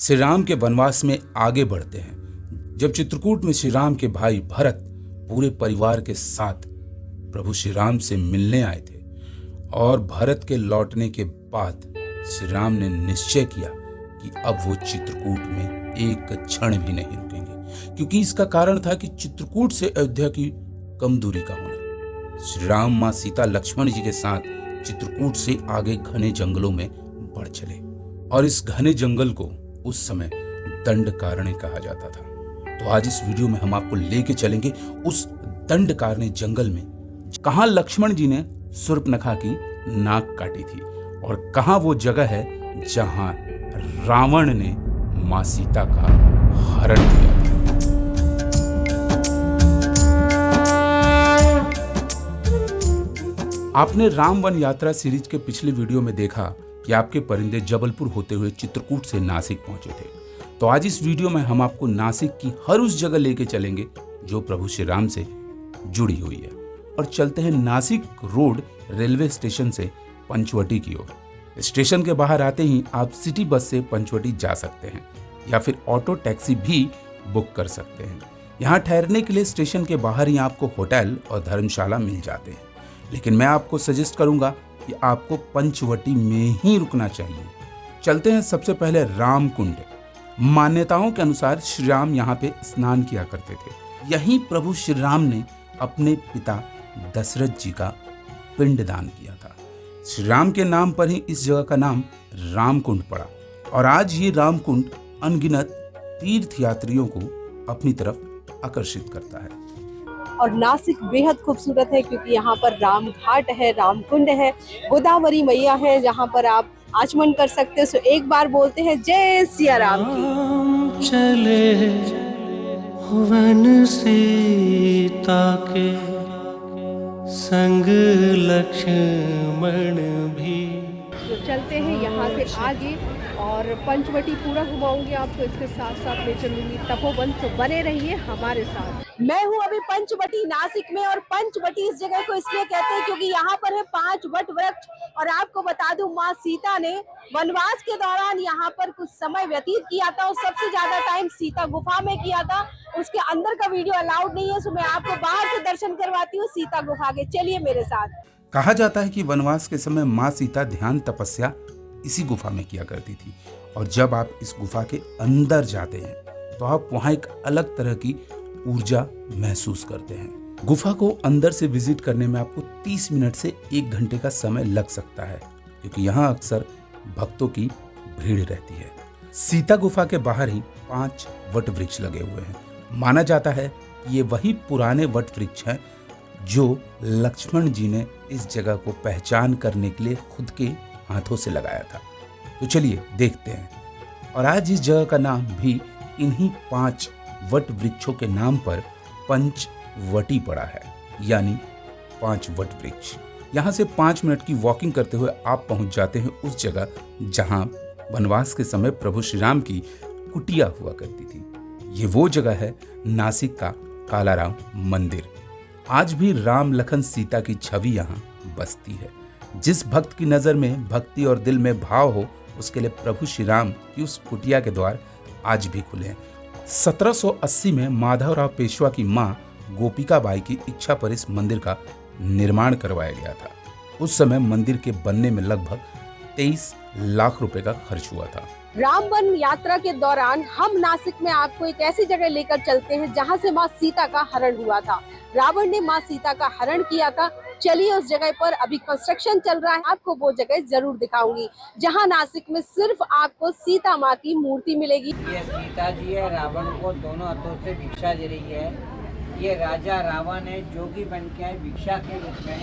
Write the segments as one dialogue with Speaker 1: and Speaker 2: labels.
Speaker 1: श्री राम के वनवास में आगे बढ़ते हैं। जब चित्रकूट में श्री राम के भाई भरत पूरे परिवार के साथ प्रभु श्री राम से मिलने आए थे और भरत के लौटने के बाद श्री राम ने निश्चय किया कि अब वो चित्रकूट में एक क्षण भी नहीं रुकेंगे, क्योंकि इसका कारण था कि चित्रकूट से अयोध्या की कम दूरी का होना। श्री राम, मां सीता, लक्ष्मण जी के साथ चित्रकूट से आगे घने जंगलों में बढ़ चले और इस घने जंगल को उस समय दंडकारण्य कहा जाता था। तो आज इस वीडियो में हम आपको लेके चलेंगे उस दंडकारण्य जंगल में, कहां लक्ष्मण जी ने शूर्पणखा की नाक काटी थी और कहां वो जगह है जहां रावण ने मां सीता का हरण किया। आपने राम वन यात्रा सीरीज के पिछले वीडियो में देखा कि आपके परिंदे जबलपुर होते हुए चित्रकूट से नासिक पहुंचे थे। तो आज इस वीडियो में हम आपको नासिक की हर उस जगह लेके चलेंगे जो प्रभु श्री राम से जुड़ी हुई है। और चलते हैं नासिक रोड रेलवे स्टेशन से पंचवटी की ओर। स्टेशन के बाहर आते ही आप सिटी बस से पंचवटी जा सकते हैं या फिर ऑटो टैक्सी भी बुक कर सकते हैं। यहाँ ठहरने के लिए स्टेशन के बाहर ही आपको होटल और धर्मशाला मिल जाते हैं, लेकिन मैं आपको सजेस्ट करूंगा कि आपको पंचवटी में ही रुकना चाहिए। चलते हैं सबसे पहले राम कुंड। मान्यताओं के अनुसार श्री राम यहाँ पे स्नान किया करते थे। यहीं प्रभु श्री राम ने अपने पिता दशरथ जी का पिंडदान किया था। श्री राम के नाम पर ही इस जगह का नाम राम कुंड पड़ा और आज ये राम कुंड अनगिनत तीर्थ यात्रियों को अपनी तरफ आकर्षित करता है।
Speaker 2: और नासिक बेहद खूबसूरत है क्योंकि यहाँ पर राम घाट है, राम कुंड है, गोदावरी मैया है जहाँ पर आप आचमन कर सकते हैं। सो एक बार बोलते हैं जय सिया राम की।
Speaker 3: चले वन सीता के संग लक्ष्मण भी।
Speaker 2: तो चलते हैं यहाँ से आगे और पंचवटी पूरा घुमाऊंगी आपको, इसके साथ साथ ले चलूंगी तपोवन। तो बने रहिए हमारे साथ। मैं हूँ अभी पंचवटी नासिक में और पंचवटी इस जगह को इसलिए कहते हैं क्योंकि यहाँ पर है 5 वट वृक्ष। और आपको बता दूं माँ सीता ने वनवास के दौरान यहाँ पर कुछ समय व्यतीत किया था और सबसे ज्यादा टाइम सीता गुफा में किया था। उसके अंदर का वीडियो अलाउड नहीं है, सो मैं आपको बाहर से दर्शन करवाती हूँ सीता गुफा के। चलिए मेरे साथ।
Speaker 1: कहा जाता है कि वनवास के समय मां सीता ध्यान तपस्या इसी गुफा में किया करती थी और जब आप इस गुफा के अंदर जाते हैं तो आप वहां एक अलग तरह की ऊर्जा महसूस करते हैं। गुफा को अंदर से विजिट करने में आपको 30 मिनट से 1 घंटे का समय लग सकता है क्योंकि यहाँ अक्सर भक्तों की भीड़ रहती है। सीता गुफा के बाहर ही 5 वट वृक्ष लगे हुए हैं। माना जाता है कि ये वही पुराने वट वृक्ष हैं जो लक्ष्मण जी ने इस जगह को पहचान करने के लिए खुद के हाथों से लगाया था। तो चलिए देखते हैं। और आज इस जगह का नाम भी इन्हीं 5 वट वृक्षों के नाम पर पंचवटी पड़ा है, यानी 5 वट वृक्ष। यहाँ से 5 मिनट की वॉकिंग करते हुए आप पहुंच जाते हैं उस जगह जहां वनवास के समय प्रभु श्री राम की कुटिया हुआ करती थी। ये वो जगह है नासिक का कालाराम मंदिर। आज भी राम, लखन, सीता की छवि यहाँ बसती है। जिस भक्त की नजर में भक्ति और दिल में भाव हो उसके लिए प्रभु श्री राम की उस कुटिया के द्वार आज भी खुले हैं। 1780 में माधवराव पेशवा की मां गोपिका बाई की इच्छा पर इस मंदिर का निर्माण करवाया गया था। उस समय मंदिर के बनने में लगभग 23 लाख रुपए का खर्च हुआ था।
Speaker 2: रामवन यात्रा के दौरान हम नासिक में आपको एक ऐसी जगह लेकर चलते हैं जहां से मां सीता का हरण हुआ था। रावण ने मां सीता का हरण किया था। चलिए उस जगह पर अभी कंस्ट्रक्शन चल रहा है, आपको वो जगह जरूर दिखाऊंगी जहां नासिक में सिर्फ आपको सीता माँ की मूर्ति मिलेगी।
Speaker 4: ये सीता जी है, रावण को दोनों हाथों से भिक्षा दे रही है। ये राजा रावण है, जोगी बन के है भिक्षा के रूप में।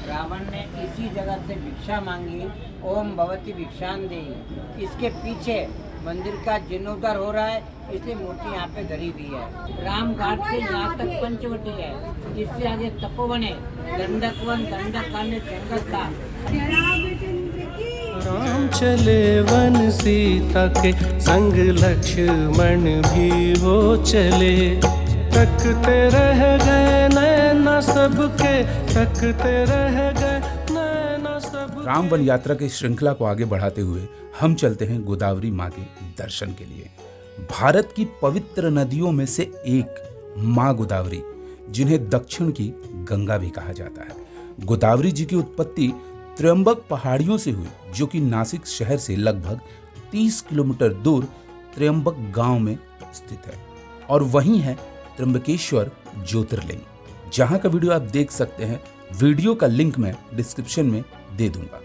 Speaker 4: रावण ने इसी जगह से भिक्षा मांगी, ओम भवती भिक्षान देहि। इसके पीछे मंदिर का जीर्णोद्धार हो रहा है, इसलिए मूर्ति यहाँ पे धरी हुई है। राम घाट से यहाँ तक पंचवटी है, इससे आगे तपोवन है, दंडकवन, दंडकारण्य जंगल का।
Speaker 3: राम चले वन सीता के संग लक्ष्मण भी वो चले। तकते रह गए नैना सबके, तकते रह गए नैना सबके।
Speaker 1: राम वन यात्रा की श्रृंखला को आगे बढ़ाते हुए हम चलते हैं गोदावरी माँ के दर्शन के लिए। भारत की पवित्र नदियों में से एक माँ गोदावरी, जिन्हें दक्षिण की गंगा भी कहा जाता है। गोदावरी जी की उत्पत्ति त्र्यंबक पहाड़ियों से हुई, जो कि नासिक शहर से लगभग 30 किलोमीटर दूर त्र्यंबक गांव में स्थित है। और वहीं है त्र्यंबकेश्वर ज्योतिर्लिंग, जहां का वीडियो आप देख सकते हैं। वीडियो का लिंक मैं डिस्क्रिप्शन में दे दूंगा।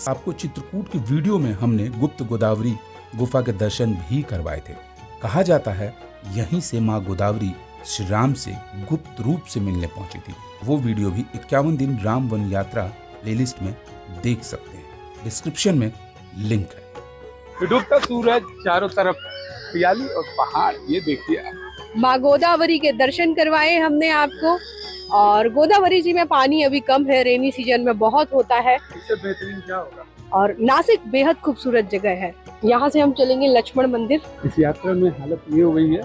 Speaker 1: आपको चित्रकूट की वीडियो में हमने गुप्त गोदावरी गुफा के दर्शन भी करवाए थे। कहा जाता है यहीं से माँ गोदावरी श्री राम से गुप्त रूप से मिलने पहुंची थी। वो वीडियो भी 51 दिन राम वन यात्रा प्लेलिस्ट में देख सकते हैं। डिस्क्रिप्शन में लिंक है।
Speaker 5: डूबता सूरज, चारों तरफ हरियाली और पहाड़, ये देखिए आप।
Speaker 2: माँ गोदावरी के दर्शन करवाए हमने आपको। और गोदावरी जी में पानी अभी कम है, रेनी सीजन में बहुत होता है।
Speaker 5: इससे बेहतरीन क्या होगा।
Speaker 2: और नासिक बेहद खूबसूरत जगह है। यहाँ से हम चलेंगे लक्ष्मण मंदिर।
Speaker 5: इस यात्रा में हालत ये हो गई है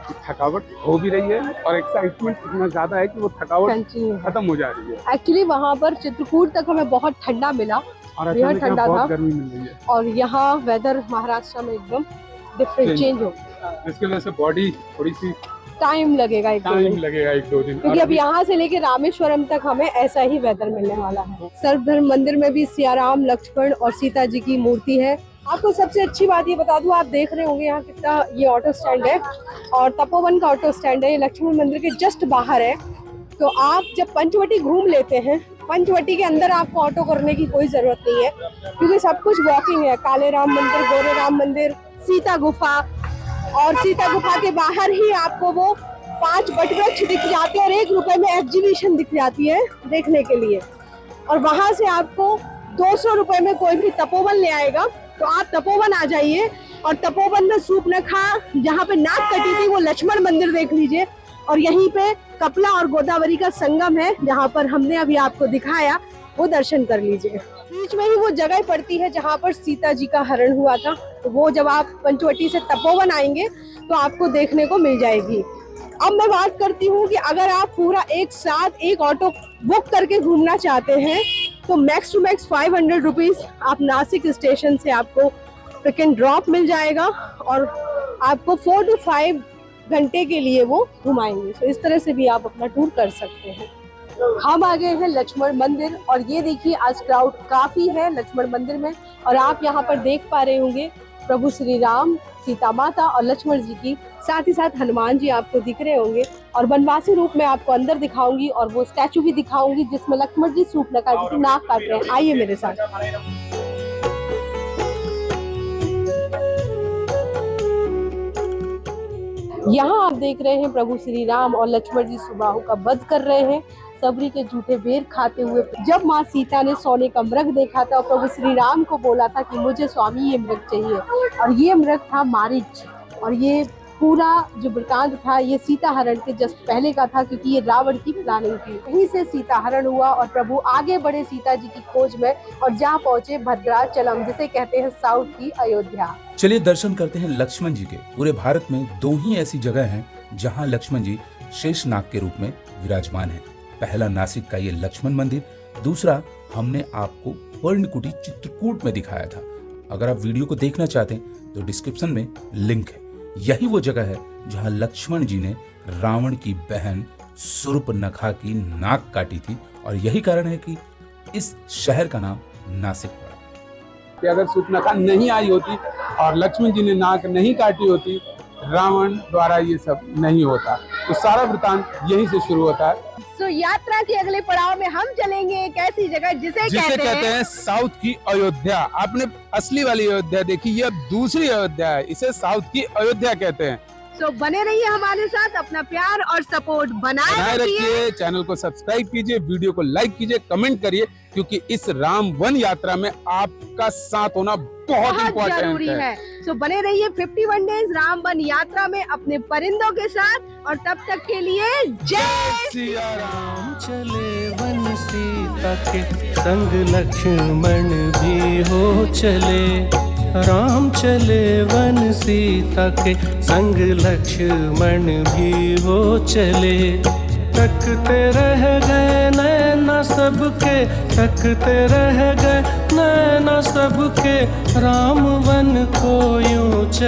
Speaker 5: कि थकावट हो भी रही है और एक्साइटमेंट इतना ज्यादा है कि वो थकावट खत्म हो जा रही है।
Speaker 2: एक्चुअली वहाँ पर चित्रकूट तक हमें बहुत ठंडा मिला
Speaker 5: और
Speaker 2: बेहद ठंडा
Speaker 5: बहुत
Speaker 2: था।
Speaker 5: गर्मी मिल रही है
Speaker 2: और यहाँ वेदर महाराष्ट्र में एकदम डिफरेंट चेंज हो,
Speaker 5: इसकी वजह से बॉडी थोड़ी सी
Speaker 2: टाइम लगेगा एक
Speaker 5: दो दिन
Speaker 2: क्योंकि अब यहाँ से लेके रामेश्वरम तक हमें ऐसा ही वेदर मिलने वाला है। सर्वधर्म मंदिर में भी सियाराम, लक्ष्मण और सीता जी की मूर्ति है। आपको सबसे अच्छी बात ये बता दूं, आप देख रहे होंगे यहाँ कितना ये ऑटो स्टैंड है और तपोवन का ऑटो स्टैंड है। ये लक्ष्मण मंदिर के जस्ट बाहर है। तो आप जब पंचवटी घूम लेते हैं, पंचवटी के अंदर आपको ऑटो करने की कोई जरूरत नहीं है, क्योंकि सब कुछ वॉकिंग है। काले राम मंदिर, गोरे राम मंदिर, सीता गुफा, और सीता गुफा के बाहर ही आपको वो 5 वटवृक्ष दिख जाते हैं और 1 रुपए में एग्जीबिशन दिख जाती है देखने के लिए। और वहां से आपको 200 रुपए में कोई भी तपोवन ले आएगा। तो आप तपोवन आ जाइए और तपोवन में सूर्पनखा, जहाँ पे नाक कटी थी, वो लक्ष्मण मंदिर देख लीजिए। और यहीं पे कपला और गोदावरी का संगम है, जहाँ पर हमने अभी आपको दिखाया, वो दर्शन कर लीजिए। बीच में ही वो जगह पड़ती है जहाँ पर सीता जी का हरण हुआ था। तो वो जब आप पंचवटी से तपोवन आएंगे तो आपको देखने को मिल जाएगी। अब मैं बात करती हूँ कि अगर आप पूरा एक साथ एक ऑटो बुक करके घूमना चाहते हैं तो मैक्स टू मैक्स 500 रुपीज आप नासिक स्टेशन से आपको पिक एंड ड्रॉप मिल जाएगा और आपको 4 to 5 घंटे के लिए वो घुमाएंगे। तो इस तरह से भी आप अपना टूर कर सकते हैं। हम आ गए हैं लक्ष्मण मंदिर और ये देखिए आज क्राउड काफी है लक्ष्मण मंदिर में। और आप यहाँ पर देख पा रहे होंगे प्रभु श्री राम, सीता माता और लक्ष्मण जी की, साथ ही साथ हनुमान जी आपको दिख रहे होंगे। और वनवासी रूप में आपको अंदर दिखाऊंगी और वो स्टैचू भी दिखाऊंगी जिसमें लक्ष्मण जी सूर्पनखा जी की नाक काट रहे हैं। आइए मेरे साथ। यहाँ आप देख रहे हैं प्रभु श्री राम और लक्ष्मण जी सुबाहु का वध कर रहे हैं, सबरी के झूठे बेर खाते हुए। जब माँ सीता ने सोने का मृग देखा था और प्रभु श्री राम को बोला था कि मुझे स्वामी ये मृग चाहिए, और ये मृग था मारीच। और ये पूरा जो वृतांत था ये सीता हरण के जस्ट पहले का था, क्योंकि ये रावण की प्लानिंग थी। वहीं से सीता हरण हुआ और प्रभु आगे बढ़े सीता जी की खोज में और जहाँ पहुंचे भद्राचलम, जिसे कहते हैं साउथ की अयोध्या।
Speaker 1: चलिए दर्शन करते हैं लक्ष्मण जी के। पूरे भारत में 2 ही ऐसी जगह हैं जहां लक्ष्मण जी शेषनाग के रूप में विराजमान हैं। पहला नासिक का ये लक्ष्मण मंदिर, दूसरा हमने आपको पर्णकुटी चित्रकूट में दिखाया था। अगर आप वीडियो को देखना चाहते हैं तो डिस्क्रिप्शन में लिंक है। यही वो जगह है जहां लक्ष्मण जी ने रावण की बहन सूर्पनखा की नाक काटी थी और यही कारण है कि इस शहर का नाम नासिक पड़ा।
Speaker 5: कि अगर सूर्पनखा नहीं आई होती और लक्ष्मण जी ने नाक नहीं काटी होती, रावण द्वारा ये सब नहीं होता। तो सारा वृतांत यहीं से शुरू होता है।
Speaker 2: तो यात्रा के अगले पड़ाव में हम चलेंगे एक ऐसी जगह जिसे कहते हैं
Speaker 5: साउथ की अयोध्या। आपने असली वाली अयोध्या देखी, ये अब दूसरी अयोध्या है, इसे साउथ की अयोध्या कहते हैं।
Speaker 2: तो बने रहिए हमारे साथ, अपना प्यार और सपोर्ट बनाए
Speaker 5: रखिए। चैनल को सब्सक्राइब कीजिए, वीडियो को लाइक कीजिए, कमेंट करिए, क्योंकि इस राम वन यात्रा में आपका साथ होना बहुत इम्पोर्टेंट है।
Speaker 2: तो बने रहिए 51 डेज राम वन यात्रा में अपने परिंदों के साथ। और तब तक के लिए जय
Speaker 5: सिया राम।
Speaker 3: चले वन सीता के संग लक्ष्मण भी हो चले। राम चले वन सीता के संग लक्ष्मण भी हो चले। तकते रह गए नैना सबके, तकते रह गए नैना सबके, राम वन को यूं चले।